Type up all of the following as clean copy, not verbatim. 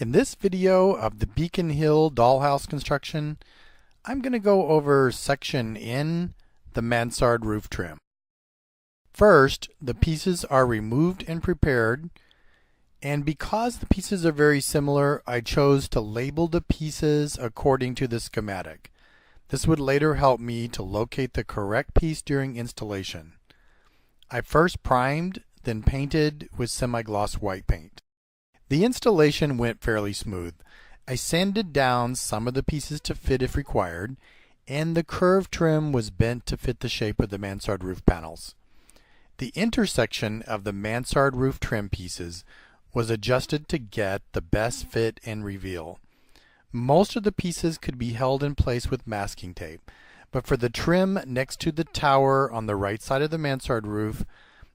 In this video of the Beacon Hill Dollhouse construction, I'm going to go over section in the Mansard Roof Trim. First, the pieces are removed and prepared, and because the pieces are very similar, I chose to label the pieces according to the schematic. This would later help me to locate the correct piece during installation. I first primed, then painted with semi-gloss white paint. The installation went fairly smooth. I sanded down some of the pieces to fit if required, and the curved trim was bent to fit the shape of the mansard roof panels. The intersection of the mansard roof trim pieces was adjusted to get the best fit and reveal. Most of the pieces could be held in place with masking tape, but for the trim next to the tower on the right side of the mansard roof,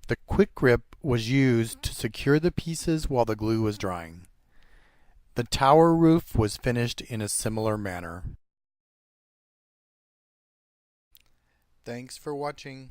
the quick grip was used to secure the pieces while the glue was drying. The tower roof was finished in a similar manner. Thanks for watching.